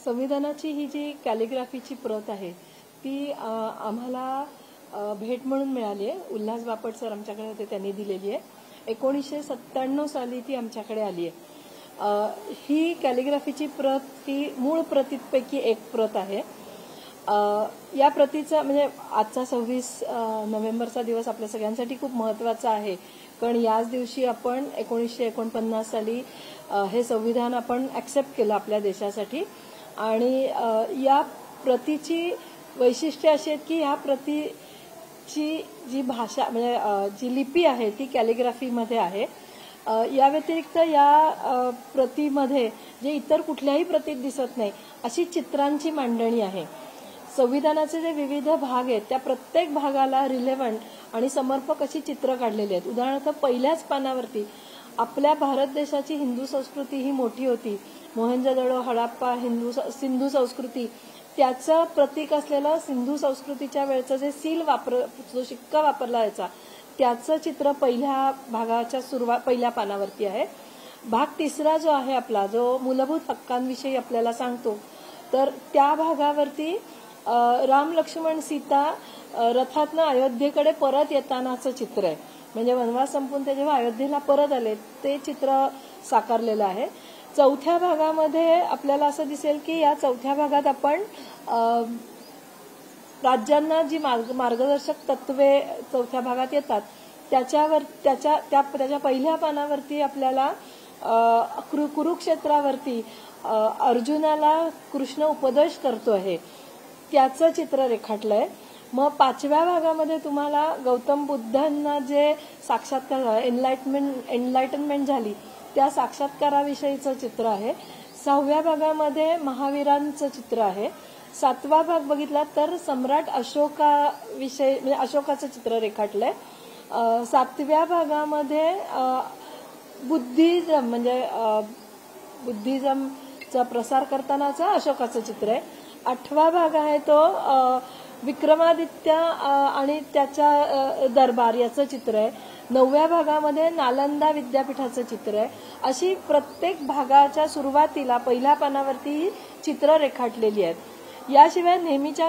संविधानाची ही जी कॅलिग्राफीची प्रत आहे ती आम्हाला भेट म्हणून मिळाली आहे। उल्हास बापट सर आमच्याकडे होते, त्यांनी दिलेली आहे। 1997 साली ती आमच्याकडे आली आहे। ही कॅलिग्राफीची प्रत ही मूळ प्रतींपैकी एक प्रत आहे। या प्रतीचा म्हणजे आजचा 26 नोव्हेंबरचा दिवस आपल्या सगळ्यांसाठी खूप महत्त्वाचा आहे, कारण याच दिवशी आपण 1949 साली हे संविधान आपण ॲक्सेप्ट केलं आपल्या देशासाठी। आणि या प्रतीची वैशिष्ट्ये अशी आहेत की या प्रतीची जी भाषा म्हणजे जी लिपी आहे ती कॅलिग्राफीमध्ये आहे। या व्यतिरिक्त या प्रतीमध्ये जे इतर कुठल्याही प्रतीत दिसत नाही अशी चित्रांची मांडणी आहे। संविधानाचे जे विविध भाग आहेत त्या प्रत्येक भागाला रिलेव्हंट आणि समर्पक अशी चित्र काढलेली आहेत। उदाहरणार्थ पहिल्याच पानावरती आपल्या भारत देशाची हिंदू संस्कृती ही मोठी होती, मोहनजोदडो, हडप्पा सिंधू संस्कृती, त्याचं प्रतीक असलेलं सिंधू संस्कृतीच्या वेळचं जे सील जो शिक्का वापरला जायचा त्याचं चित्र पहिल्या भागाच्या पहिल्या पानावरती आहे। भाग तिसरा जो आहे आपला, जो मूलभूत हक्कांविषयी आपल्याला सांगतो, तर त्या भागावरती राम लक्ष्मण सीता रथातनं अयोध्येकडे परत येतानाचं चित्र आहे। म्हणजे वनवास संपून ते जेव्हा अयोध्येला परत आले ते चित्र साकारलेलं आहे। चौथ्या भागामध्ये आपल्याला असं दिसेल की या चौथ्या भागात आपण राज्यांना जी मार्गदर्शक तत्वे चौथ्या भागात येतात त्याच्या पहिल्या पानावरती आपल्याला कुरुक्षेत्रावरती अर्जुनाला कृष्ण उपदेश करतो आहे त्याचं चित्र रेखाटलंय। मग पाचव्या भागामध्ये तुम्हाला गौतम बुद्धांना जे साक्षात्कार एनलाइटनमेंट झाली त्या साक्षात्काराविषयीचं चित्र आहे। 6व्या भागामध्ये महावीरांचं चित्र आहे। 7वा भाग बघितला तर सम्राट अशोकाविषयी म्हणजे अशोकाचं चित्र रेखाटलंय। 7व्या भागामध्ये बुद्धिझम म्हणजे बुद्धिझमचा प्रसार करतानाचा अशोकाचं चित्र आहे। 8वा भाग आहे तो विक्रमादित्य आणि त्याच्या दरबार याचं चित्र आहे। 9व्या भागामध्ये नालंदा विद्यापीठाचं चित्र आहे। अशी प्रत्येक भागाच्या सुरुवातीला पहिल्या पानावरती चित्र रेखाटलेली आहेत। याशिवाय नेहमीच्या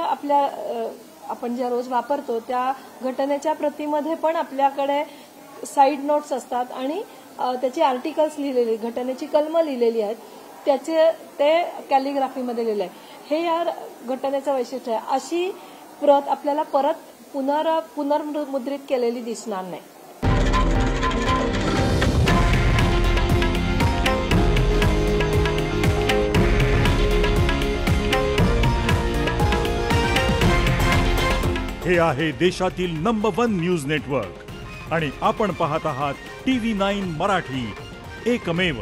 आपण ज्या रोज वापरतो त्या घटनेच्या प्रतिमध्ये पण आपल्याकडे साईड नोट्स असतात आणि त्याची आर्टिकल्स लिहिलेली, घटनेची कलमं लिहिलेली आहेत, त्याचे ते कॅलिग्राफीमध्ये लिहिले आहे। हे या घटनेचं वैशिष्ट्य आहे। अशी प्रत आपल्याला परत पुनर्मुद्रित केलेली दिसणार नाही। हे आहे देशातील नंबर 1 न्यूज नेटवर्क आणि आपण पाहत आहात TV9 मराठी, एकमेव।